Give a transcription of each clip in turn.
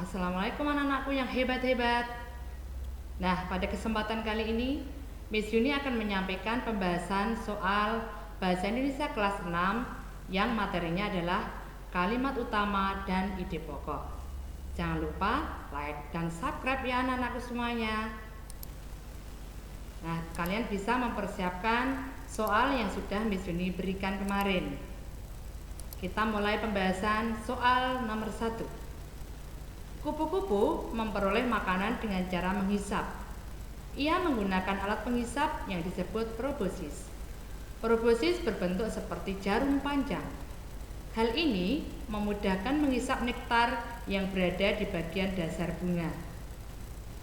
Assalamualaikum anak-anakku yang hebat-hebat. Nah, pada kesempatan kali ini Miss Yuni akan menyampaikan pembahasan soal Bahasa Indonesia kelas 6 yang materinya adalah kalimat utama dan ide pokok. Jangan lupa like dan subscribe ya anak-anakku semuanya. Nah, kalian bisa mempersiapkan soal yang sudah Miss Yuni berikan kemarin. Kita mulai pembahasan soal nomor 1. Kupu-kupu memperoleh makanan dengan cara menghisap. Ia menggunakan alat penghisap yang disebut proboscis. Proboscis berbentuk seperti jarum panjang. Hal ini memudahkan menghisap nektar yang berada di bagian dasar bunga.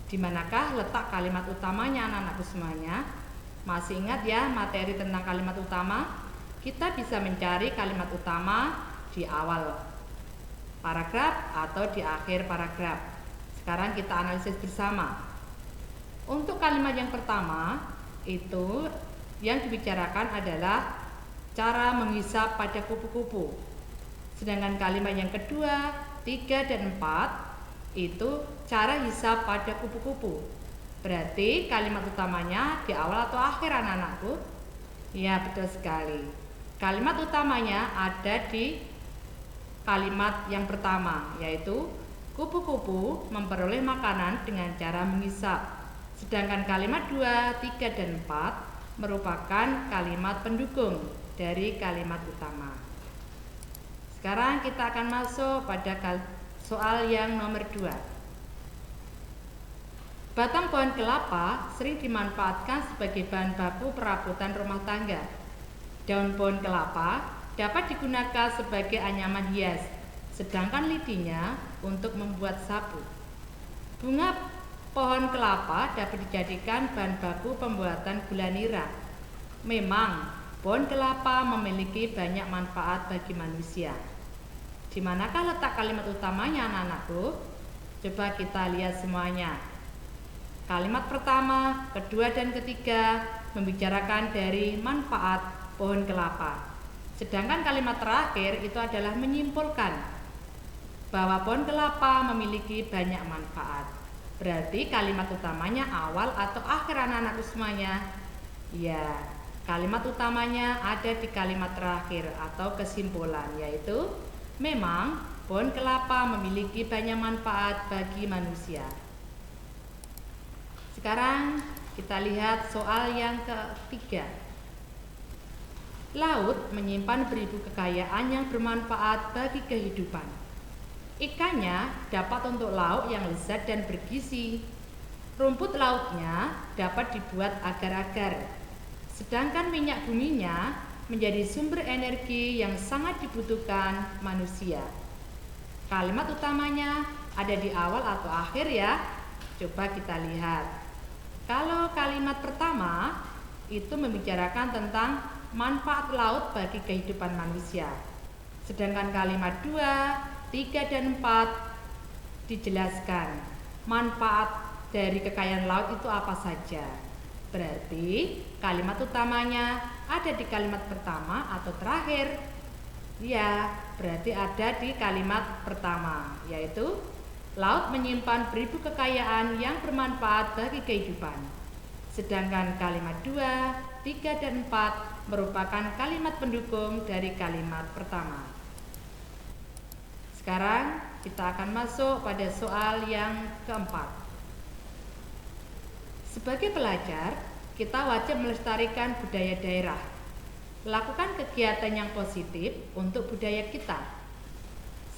Di manakah letak kalimat utamanya anak-anakku semuanya? Masih ingat ya materi tentang kalimat utama? Kita bisa mencari kalimat utama di awal paragraf atau di akhir paragraf. Sekarang kita analisis bersama. Untuk kalimat yang pertama, itu yang dibicarakan adalah cara menghisap pada kupu-kupu. Sedangkan kalimat yang kedua, 3 dan 4 itu cara hisap pada kupu-kupu. Berarti kalimat utamanya di awal atau akhir anak-anakku? Ya, betul sekali. Kalimat utamanya ada di kalimat yang pertama, yaitu kupu-kupu memperoleh makanan dengan cara menghisap. Sedangkan kalimat 2, 3, dan 4 merupakan kalimat pendukung dari kalimat utama. Sekarang kita akan masuk pada soal yang nomor 2. Batang pohon kelapa sering dimanfaatkan sebagai bahan baku perabotan rumah tangga. Daun pohon kelapa dapat digunakan sebagai anyaman hias, sedangkan lidinya untuk membuat sapu. Bunga pohon kelapa dapat dijadikan bahan baku pembuatan gula nira. Memang, pohon kelapa memiliki banyak manfaat bagi manusia. Di manakah letak kalimat utamanya anak-anakku? Coba kita lihat semuanya. Kalimat pertama, kedua, dan ketiga membicarakan dari manfaat pohon kelapa. Sedangkan kalimat terakhir itu adalah menyimpulkan bahwa pohon kelapa memiliki banyak manfaat. Berarti kalimat utamanya awal atau akhir anak-anakku semuanya? Ya, kalimat utamanya ada di kalimat terakhir atau kesimpulan, yaitu memang pohon kelapa memiliki banyak manfaat bagi manusia. Sekarang kita lihat soal yang ketiga. Laut menyimpan beribu kekayaan yang bermanfaat bagi kehidupan. Ikannya dapat untuk lauk yang lezat dan bergizi. Rumput lautnya dapat dibuat agar-agar. Sedangkan minyak buminya menjadi sumber energi yang sangat dibutuhkan manusia. Kalimat utamanya ada di awal atau akhir ya? Coba kita lihat. Kalau kalimat pertama itu membicarakan tentang manfaat laut bagi kehidupan manusia. Sedangkan kalimat 2, 3, dan 4 dijelaskan manfaat dari kekayaan laut itu apa saja. Berarti kalimat utamanya ada di kalimat pertama atau terakhir. Ya, berarti ada di kalimat pertama, yaitu laut menyimpan beribu kekayaan yang bermanfaat bagi kehidupan. Sedangkan kalimat 2, 3, dan 4 merupakan kalimat pendukung dari kalimat pertama. Sekarang kita akan masuk pada soal yang keempat. Sebagai pelajar, kita wajib melestarikan budaya daerah. Lakukan kegiatan yang positif untuk budaya kita.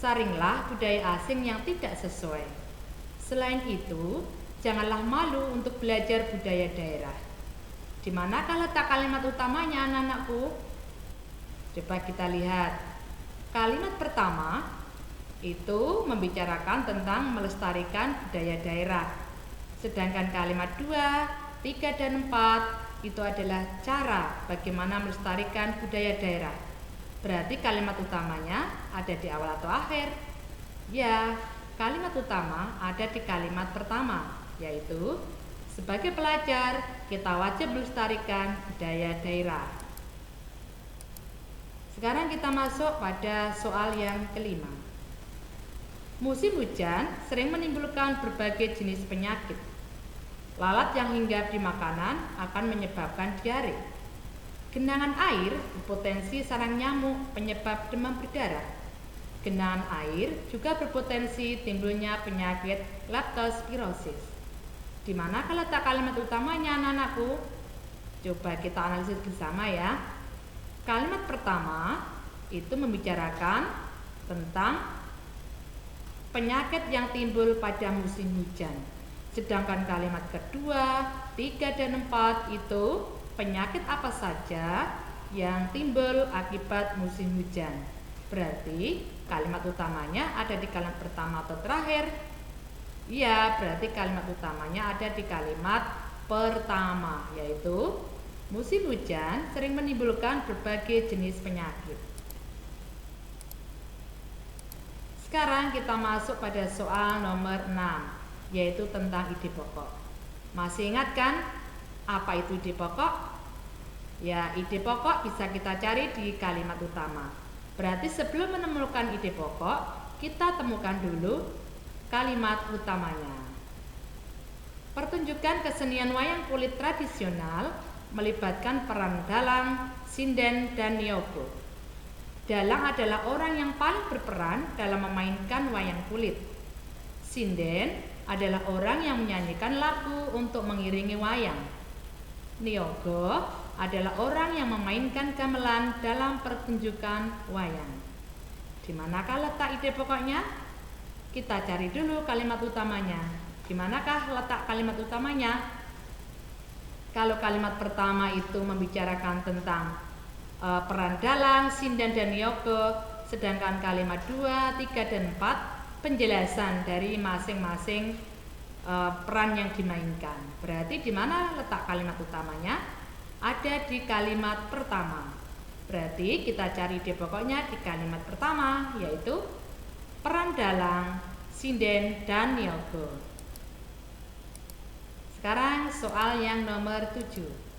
Saringlah budaya asing yang tidak sesuai. Selain itu, janganlah malu untuk belajar budaya daerah. Di manakah letak kalimat utamanya anak-anakku? Coba kita lihat. Kalimat pertama itu membicarakan tentang melestarikan budaya daerah. Sedangkan kalimat 2, 3, dan 4 itu adalah cara bagaimana melestarikan budaya daerah. Berarti kalimat utamanya ada di awal atau akhir? Ya, kalimat utama ada di kalimat pertama, yaitu sebagai pelajar, kita wajib melestarikan budaya daerah. Sekarang kita masuk pada soal yang kelima. Musim hujan sering menimbulkan berbagai jenis penyakit. Lalat yang hinggap di makanan akan menyebabkan diare. Genangan air berpotensi sarang nyamuk penyebab demam berdarah. Genangan air juga berpotensi timbulnya penyakit leptospirosis. Di manakah letak kalimat utamanya, anak-anakku? Coba kita analisis bersama ya. Kalimat pertama itu membicarakan tentang penyakit yang timbul pada musim hujan. Sedangkan kalimat kedua, 3 dan 4 itu penyakit apa saja yang timbul akibat musim hujan. Berarti kalimat utamanya ada di kalimat pertama atau terakhir? Iya, berarti kalimat utamanya ada di kalimat pertama, yaitu musim hujan sering menimbulkan berbagai jenis penyakit. Sekarang kita masuk pada soal nomor 6, yaitu tentang ide pokok. Masih ingat kan apa itu ide pokok? Ya, ide pokok bisa kita cari di kalimat utama. Berarti sebelum menemukan ide pokok, kita temukan dulu kalimat utamanya. Pertunjukan kesenian wayang kulit tradisional melibatkan peran dalang, sinden, dan niyogo. Dalang adalah orang yang paling berperan dalam memainkan wayang kulit. Sinden adalah orang yang menyanyikan lagu untuk mengiringi wayang. Niyogo adalah orang yang memainkan gamelan dalam pertunjukan wayang. Di manakah letak ide pokoknya? Kita cari dulu kalimat utamanya. Di manakah letak kalimat utamanya? Kalau kalimat pertama itu membicarakan tentang peran dalang, sinden, dan niyogo, sedangkan kalimat 2, 3, dan 4 penjelasan dari masing-masing peran yang dimainkan. Berarti di mana letak kalimat utamanya? Ada di kalimat pertama. Berarti kita cari ide pokoknya di kalimat pertama, yaitu peran dalang, sinden, dan niyogo. Sekarang soal yang nomor 7.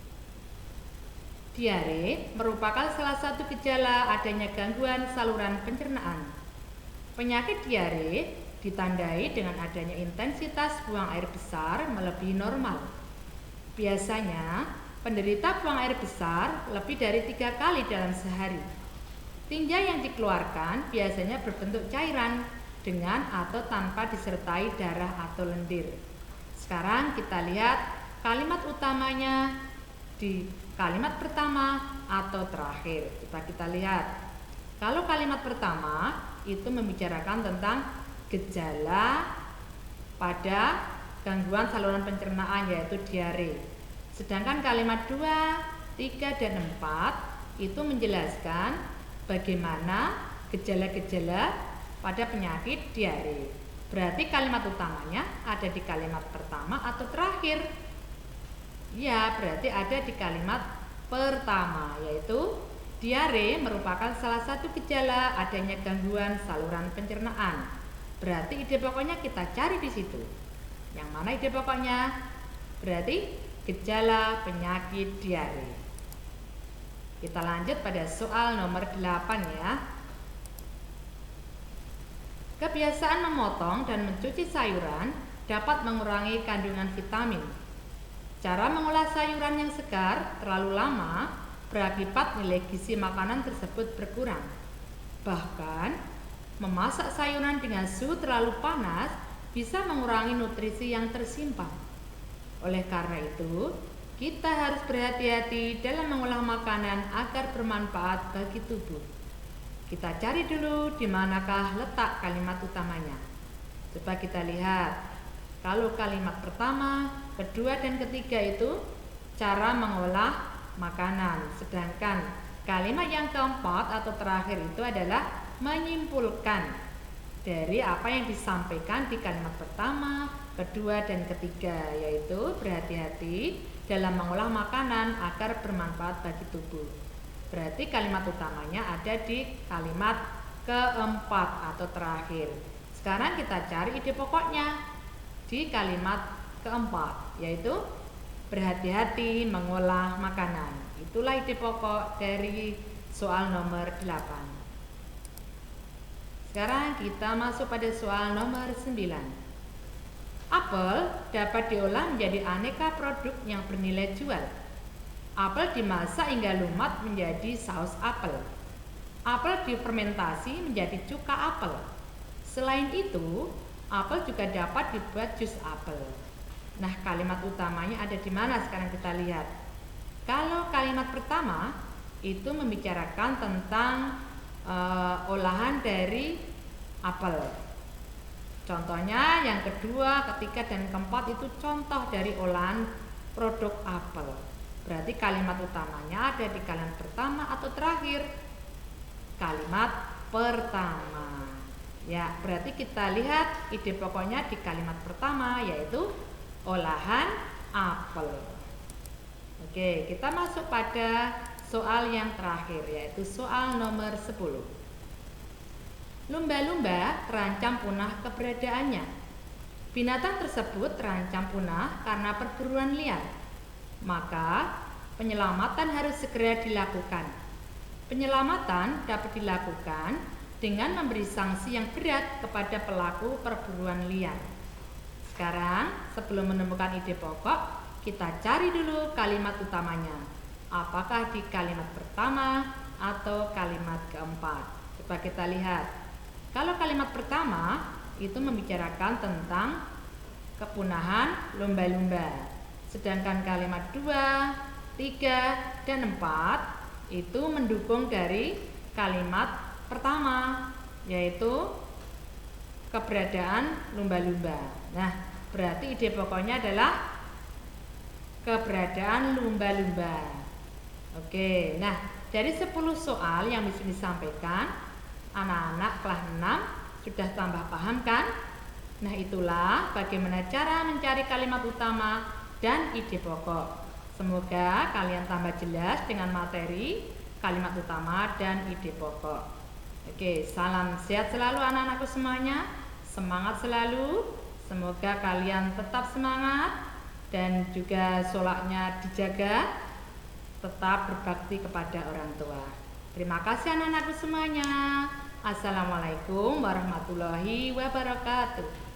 Diare merupakan salah satu gejala adanya gangguan saluran pencernaan. Penyakit diare ditandai dengan adanya intensitas buang air besar melebihi normal. Biasanya penderita buang air besar lebih dari 3 kali dalam sehari. Tinja yang dikeluarkan biasanya berbentuk cairan dengan atau tanpa disertai darah atau lendir. Sekarang kita lihat kalimat utamanya di kalimat pertama atau terakhir. Coba kita lihat. Kalau kalimat pertama itu membicarakan tentang gejala pada gangguan saluran pencernaan, yaitu diare. Sedangkan kalimat 2, 3, dan 4 itu menjelaskan bagaimana gejala-gejala pada penyakit diare. Berarti kalimat utamanya ada di kalimat pertama atau terakhir? Ya, berarti ada di kalimat pertama, yaitu diare merupakan salah satu gejala adanya gangguan saluran pencernaan. Berarti ide pokoknya kita cari di situ. Yang mana ide pokoknya? Berarti gejala penyakit diare. Kita lanjut pada soal nomor 8 ya. Kebiasaan memotong dan mencuci sayuran dapat mengurangi kandungan vitamin. Cara mengolah sayuran yang segar terlalu lama berakibat nilai gizi makanan tersebut berkurang. Bahkan, memasak sayuran dengan suhu terlalu panas bisa mengurangi nutrisi yang tersimpan. Oleh karena itu, kita harus berhati-hati dalam mengolah makanan agar bermanfaat bagi tubuh. Kita cari dulu di manakah letak kalimat utamanya. Coba kita lihat. Kalau kalimat pertama, kedua, dan ketiga itu cara mengolah makanan. Sedangkan kalimat yang keempat atau terakhir itu adalah menyimpulkan dari apa yang disampaikan di kalimat pertama, kedua, dan ketiga, yaitu berhati-hati dalam mengolah makanan agar bermanfaat bagi tubuh. Berarti kalimat utamanya ada di kalimat keempat atau terakhir. Sekarang kita cari ide pokoknya di kalimat keempat, yaitu berhati-hati mengolah makanan. Itulah ide pokok dari soal nomor 8. Sekarang kita masuk pada soal nomor 9. Apel dapat diolah menjadi aneka produk yang bernilai jual. Apel dimasak hingga lumat menjadi saus apel. Apel difermentasi menjadi cuka apel. Selain itu, apel juga dapat dibuat jus apel. Nah, kalimat utamanya ada di mana sekarang kita lihat. Kalau kalimat pertama itu membicarakan tentang olahan dari apel. Contohnya yang kedua, ketiga, dan keempat itu contoh dari olahan produk apel. Berarti kalimat utamanya ada di kalimat pertama atau terakhir? Kalimat pertama. Ya, berarti kita lihat ide pokoknya di kalimat pertama, yaitu olahan apel. Oke, kita masuk pada soal yang terakhir, yaitu soal nomor 10. Lumba-lumba terancam punah keberadaannya. Binatang tersebut terancam punah karena perburuan liar. Maka, penyelamatan harus segera dilakukan. Penyelamatan dapat dilakukan dengan memberi sanksi yang berat kepada pelaku perburuan liar. Sekarang, sebelum menemukan ide pokok, kita cari dulu kalimat utamanya. Apakah di kalimat pertama atau kalimat keempat? Coba kita lihat. Kalau kalimat pertama itu membicarakan tentang kepunahan lumba-lumba. Sedangkan kalimat 2, 3, dan 4 itu mendukung dari kalimat pertama, yaitu keberadaan lumba-lumba. Nah, berarti ide pokoknya adalah keberadaan lumba-lumba. Oke, nah dari 10 soal yang bisa disampaikan, anak-anak kelas 6 sudah tambah paham kan? Nah, itulah bagaimana cara mencari kalimat utama dan ide pokok. Semoga kalian tambah jelas dengan materi kalimat utama dan ide pokok. Oke, salam sehat selalu anak-anakku semuanya. Semangat selalu. Semoga kalian tetap semangat dan juga sholatnya dijaga. Tetap berbakti kepada orang tua. Terima kasih anak-anakku semuanya. Assalamualaikum warahmatullahi wabarakatuh.